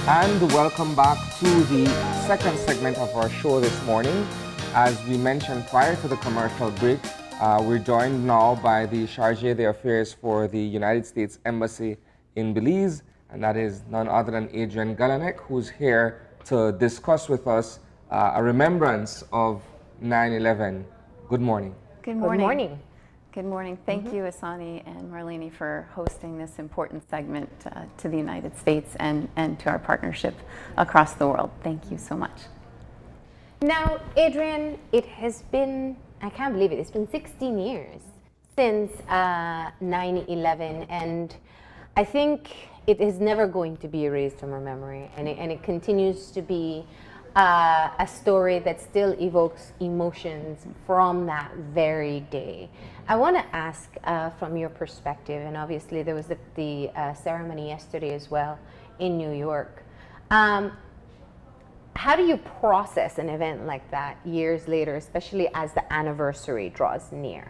And welcome back to the second segment of our show this morning. As we mentioned prior to the commercial break, we're joined now by the Charge d'Affaires for the United States Embassy in Belize, and that is none other than Adrienne Galanek, who's here to discuss with us a remembrance of 9/11. Good morning. Good morning. Good morning. Good morning. Thank you, Asani and Marlene, for hosting this important segment to the United States and to our partnership across the world. Thank you so much. Now, Adrienne, it has been, I can't believe it, it's been 16 years since 9/11, and I think it is never going to be erased from our memory, and it continues to be a story that still evokes emotions from that very day. I want to ask from your perspective, and obviously there was the ceremony yesterday as well in New York. How do you process an event like that years later, especially as the anniversary draws near?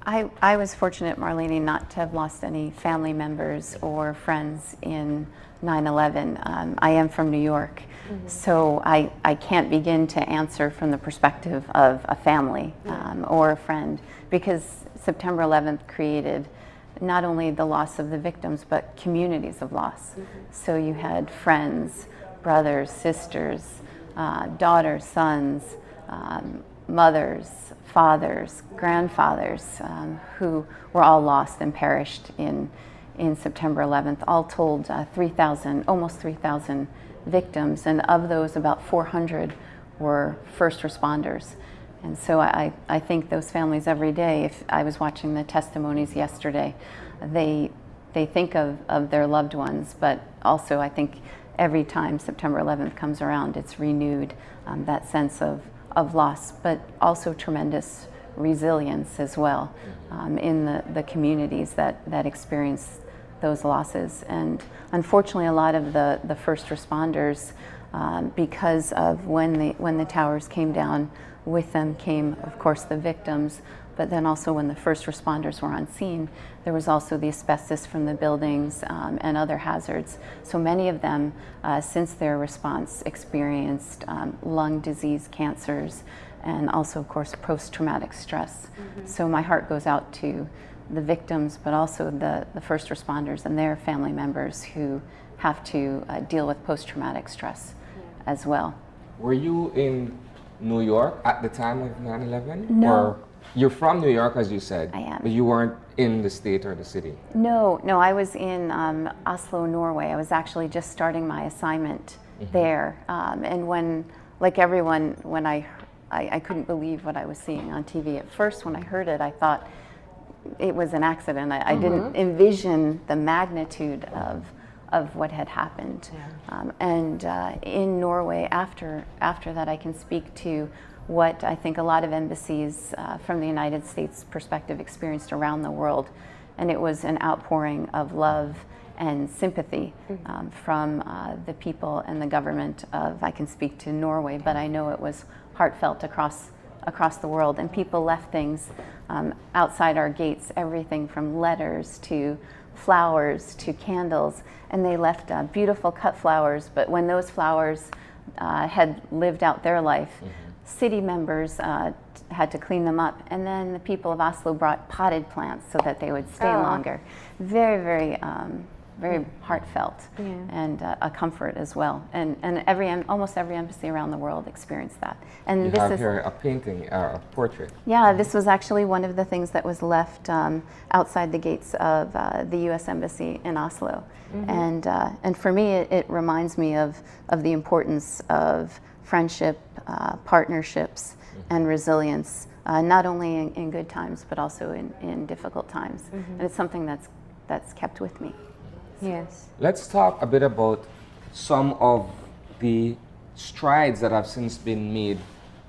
I was fortunate, Marlene, not to have lost any family members or friends in 9/11. I am from New York, so I can't begin to answer from the perspective of a family or a friend, because September 11th created not only the loss of the victims, but communities of loss. So you had friends, brothers, sisters, daughters, sons, mothers, fathers, grandfathers, who were all lost and perished in September 11th. All told, almost 3,000 victims, and of those, about 400 were first responders. And so I think those families every day. If I was watching the testimonies yesterday, they think of their loved ones, but also I think every time September 11th comes around, it's renewed, that sense of loss, but also tremendous resilience as well in the communities that experience those losses. And unfortunately, a lot of the first responders, because of when the towers came down, with them came, of course, the victims, but then also when the first responders were on scene, there was also the asbestos from the buildings and other hazards. So many of them, since their response, experienced lung disease, cancers, and also, of course, post-traumatic stress. So my heart goes out to the victims, but also the first responders and their family members who have to deal with post-traumatic stress as well. Were you in New York at the time of 9/11? No. Or you're from New York, as you said. I am. But you weren't in the state or the city? No, I was in Oslo, Norway. I was actually just starting my assignment there. And when, like everyone, when I couldn't believe what I was seeing on TV. At first, when I heard it, I thought it was an accident. I didn't envision the magnitude of what had happened. And in Norway, after that, I can speak to what I think a lot of embassies from the United States perspective experienced around the world. And it was an outpouring of love and sympathy from the people and the government of, I can speak to Norway, but I know it was heartfelt across the world. And people left things outside our gates, everything from letters to flowers to candles, and they left beautiful cut flowers, but when those flowers had lived out their life, city members had to clean them up, and then the people of Oslo brought potted plants so that they would stay longer. Very, very heartfelt, and a comfort as well. And almost every embassy around the world experienced that. And You this have is here a painting, a portrait. Yeah, this was actually one of the things that was left outside the gates of the U.S. Embassy in Oslo. And for me, it reminds me of the importance of friendship, partnerships, and resilience, not only in good times, but also in difficult times. And it's something that's kept with me. Yes. Let's talk a bit about some of the strides that have since been made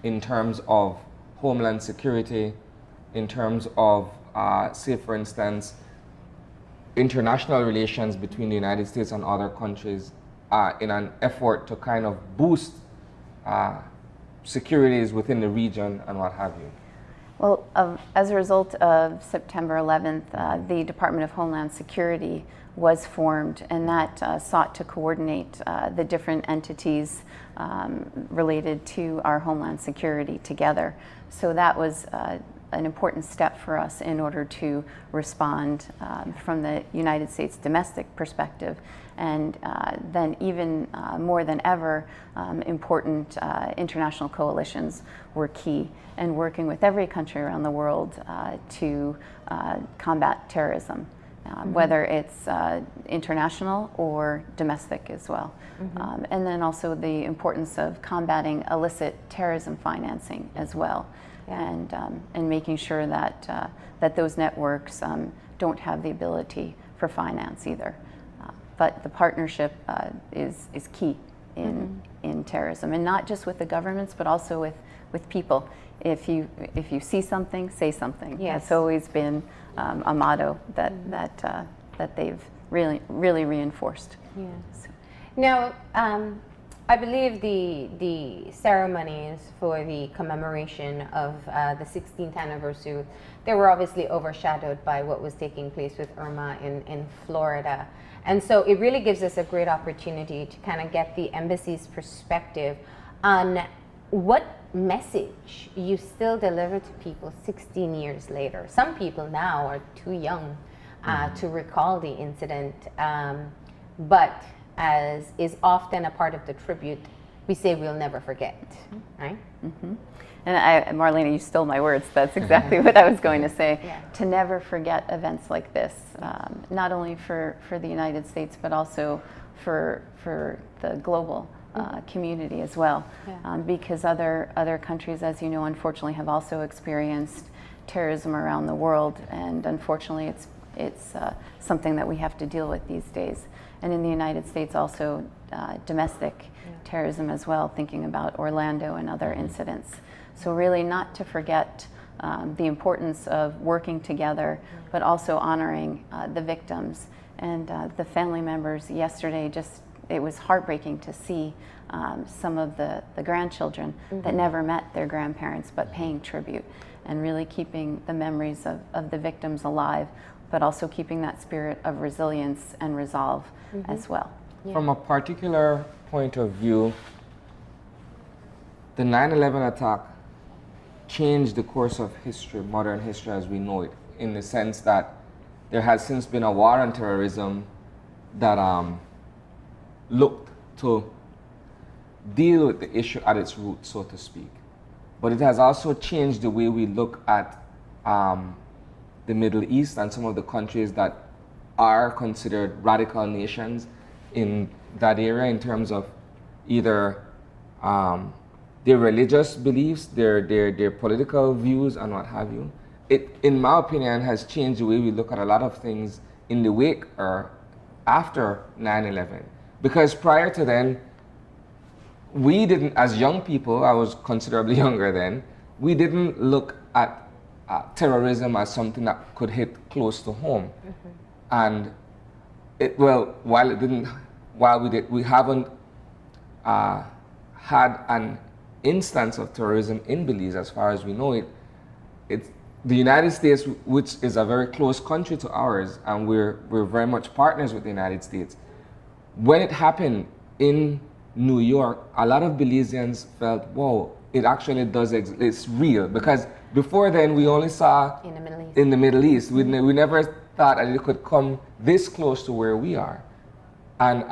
in terms of homeland security, in terms of, say for instance, international relations between the United States and other countries in an effort to kind of boost securities within the region and what have you. Well, as a result of September 11th, the Department of Homeland Security was formed, and that sought to coordinate the different entities related to our homeland security together. So that was an important step for us in order to respond from the United States domestic perspective. And then even more than ever, important international coalitions were key, and working with every country around the world to combat terrorism, whether it's international or domestic as well. And then also the importance of combating illicit terrorism financing as well. And making sure that that those networks don't have the ability for finance either. But the partnership is key in terrorism, and not just with the governments, but also with people. If you see something, say something. Yes. That's always been a motto that they've really reinforced. Yes. So. Now, I believe the ceremonies for the commemoration of the 16th anniversary, they were obviously overshadowed by what was taking place with Irma in Florida. And so it really gives us a great opportunity to kind of get the embassy's perspective on what message you still deliver to people 16 years later. Some people now are too young to recall the incident, but as is often a part of the tribute, we say we'll never forget, right? And Marlena, you stole my words. That's exactly what I was going to say. Yeah. To never forget events like this, not only for the United States, but also for the global community as well. Yeah. Because other countries, as you know, unfortunately have also experienced terrorism around the world, and unfortunately it's something that we have to deal with these days. And in the United States also domestic terrorism as well, thinking about Orlando and other incidents. So really not to forget the importance of working together, but also honoring the victims and the family members. Yesterday, it was heartbreaking to see some of the grandchildren that never met their grandparents, but paying tribute and really keeping the memories of the victims alive, but also keeping that spirit of resilience and resolve as well. Yeah. From a particular point of view, the 9/11 attack changed the course of history, modern history as we know it, in the sense that there has since been a war on terrorism that looked to deal with the issue at its root, so to speak. But it has also changed the way we look at the Middle East and some of the countries that are considered radical nations in that area, in terms of either their religious beliefs, their political views, and what have you. It, in my opinion, has changed the way we look at a lot of things in the wake or after 9/11. Because prior to then, we didn't, as young people, I was considerably younger then, we didn't look at terrorism as something that could hit close to home. And we haven't had an instance of terrorism in Belize, as far as we know it. It's the United States, which is a very close country to ours, and we're very much partners with the United States. When it happened in New York, a lot of Belizeans felt, whoa, it actually does exist, it's real. Because before then, we only saw In the Middle East. in the Middle East. We never thought that it could come this close to where we are. And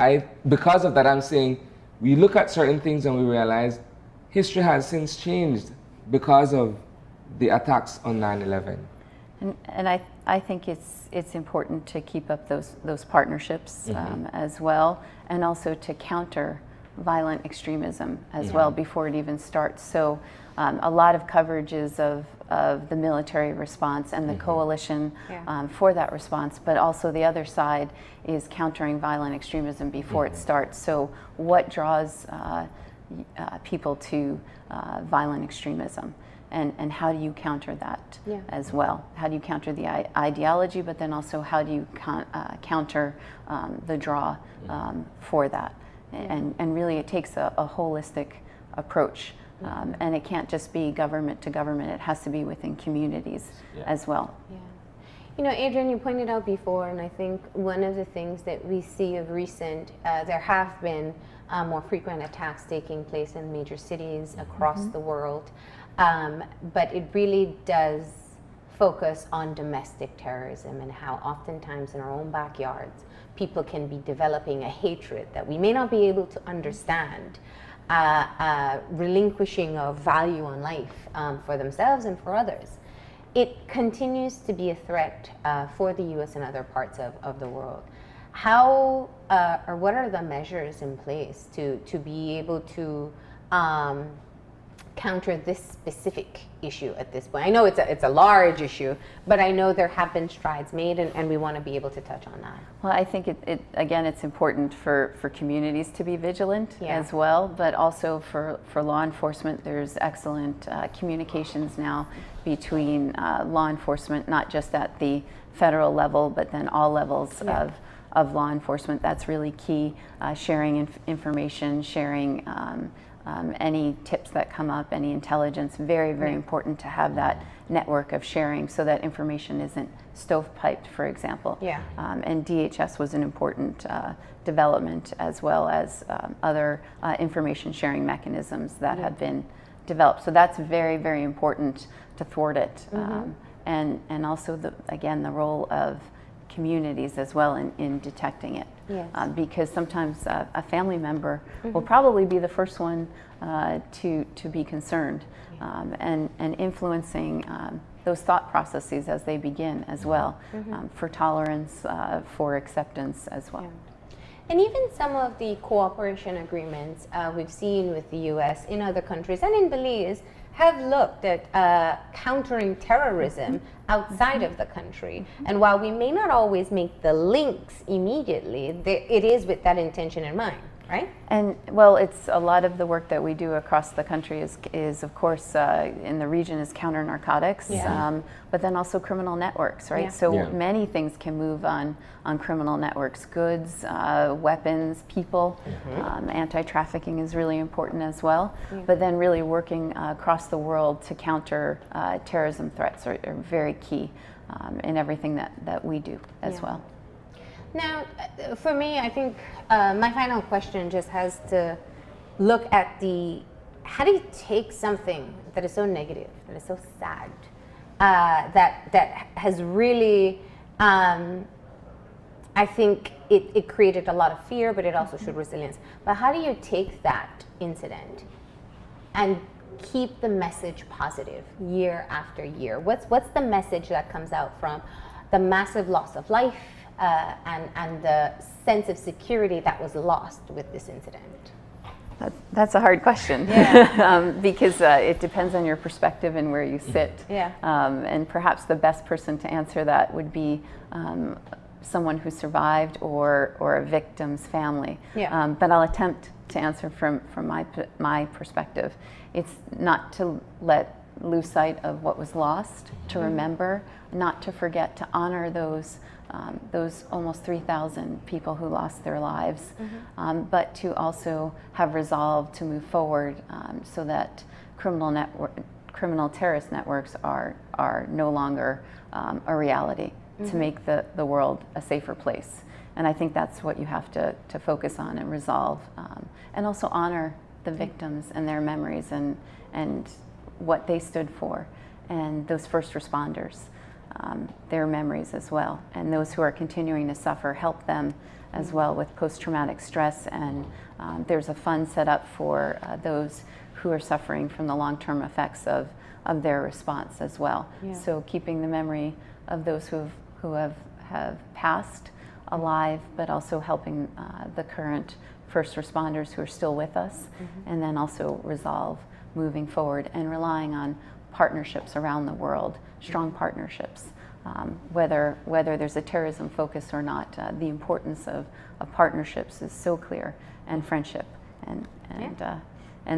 because of that, I'm saying, we look at certain things and we realize history has since changed because of the attacks on 9/11. And I think it's important to keep up those partnerships as well, and also to counter violent extremism as well before it even starts. So a lot of coverage is of the military response and the coalition for that response, but also the other side is countering violent extremism before it starts. So what draws people to violent extremism? And how do you counter that as well? How do you counter the ideology, but then also how do you counter the draw for that? And really it takes a holistic approach And it can't just be government to government, it has to be within communities as well. Yeah. You know, Adrienne, you pointed out before, and I think one of the things that we see of recent, there have been more frequent attacks taking place in major cities across the world, but it really does focus on domestic terrorism and how oftentimes in our own backyards people can be developing a hatred that we may not be able to understand, relinquishing of value on life for themselves and for others. It continues to be a threat for the U.S. and other parts of the world. How or what are the measures in place to be able to counter this specific issue at this point? I know it's a large issue, but I know there have been strides made, and we want to be able to touch on that. Well, I think again, it's important for communities to be vigilant as well, but also for law enforcement. There's excellent communications now between law enforcement, not just at the federal level, but then all levels of law enforcement. That's really key. Sharing information, sharing any tips that come up, any intelligence, very, very important to have that network of sharing so that information isn't stovepiped, for example. And DHS was an important development, as well as other information sharing mechanisms that have been developed. So that's very, very important to thwart it. And also, again, the role of communities as well in detecting it. Because sometimes a family member will probably be the first one to be concerned, and influencing those thought processes as they begin as well, for tolerance, for acceptance as well. And even some of the cooperation agreements we've seen with the U.S. in other countries and in Belize have looked at countering terrorism outside of the country. And while we may not always make the links immediately, it is with that intention in mind, right? And well, it's a lot of the work that we do across the country is of course, in the region is counter narcotics, but then also criminal networks, right? So many things can move on criminal networks: goods, weapons, people. Anti-trafficking is really important as well. But then really working across the world to counter terrorism threats are very key in everything that we do as well. Now, for me, I think my final question just has to look at how do you take something that is so negative, that is so sad, that has really, I think it created a lot of fear, but it also showed resilience. But how do you take that incident and keep the message positive year after year? What's the message that comes out from the massive loss of life, and the sense of security that was lost with this incident? That's a hard question, because it depends on your perspective and where you sit. And perhaps the best person to answer that would be someone who survived or a victim's family. But I'll attempt to answer from my perspective. It's not to lose sight of what was lost, to remember, not to forget, to honor those almost 3,000 people who lost their lives, but to also have resolve to move forward, so that criminal terrorist networks are no longer a reality, to make the world a safer place. And I think that's what you have to focus on and resolve, and also honor the victims and their memories and what they stood for, and those first responders, their memories as well, and those who are continuing to suffer, help them as well with post-traumatic stress. And there's a fund set up for those who are suffering from the long-term effects of their response as well. So keeping the memory of those who have passed alive, but also helping the current first responders who are still with us, and then also resolve moving forward and relying on partnerships around the world, strong partnerships, whether there's a terrorism focus or not. The importance of partnerships is so clear, and friendship, and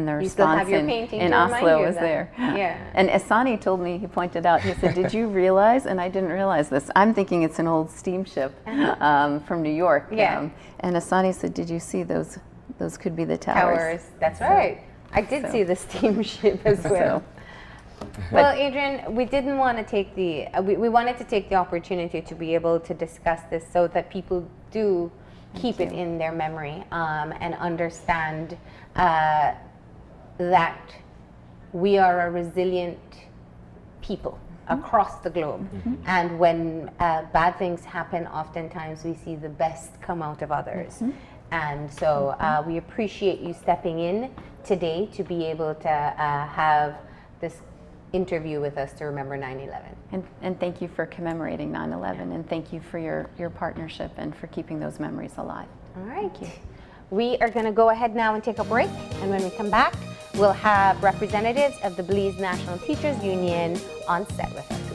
the response in Oslo was there. And Asani told me, he pointed out, he said, "Did you realize?" And I didn't realize this. I'm thinking it's an old steamship from New York. And Asani said, "Did you see those? Those could be the towers." That's right. I did So- see the steamship as well. Well, Adrienne, we didn't want to take the, we wanted to take the opportunity to be able to discuss this so that people do keep it in their memory and understand that we are a resilient people across the globe. And when bad things happen, oftentimes we see the best come out of others. And so we appreciate you stepping in today to be able to have this interview with us to remember 9/11. And thank you for commemorating 9/11, and thank you for your partnership and for keeping those memories alive. All right. We are going to go ahead now and take a break. And when we come back, we'll have representatives of the Belize National Teachers Union on set with us.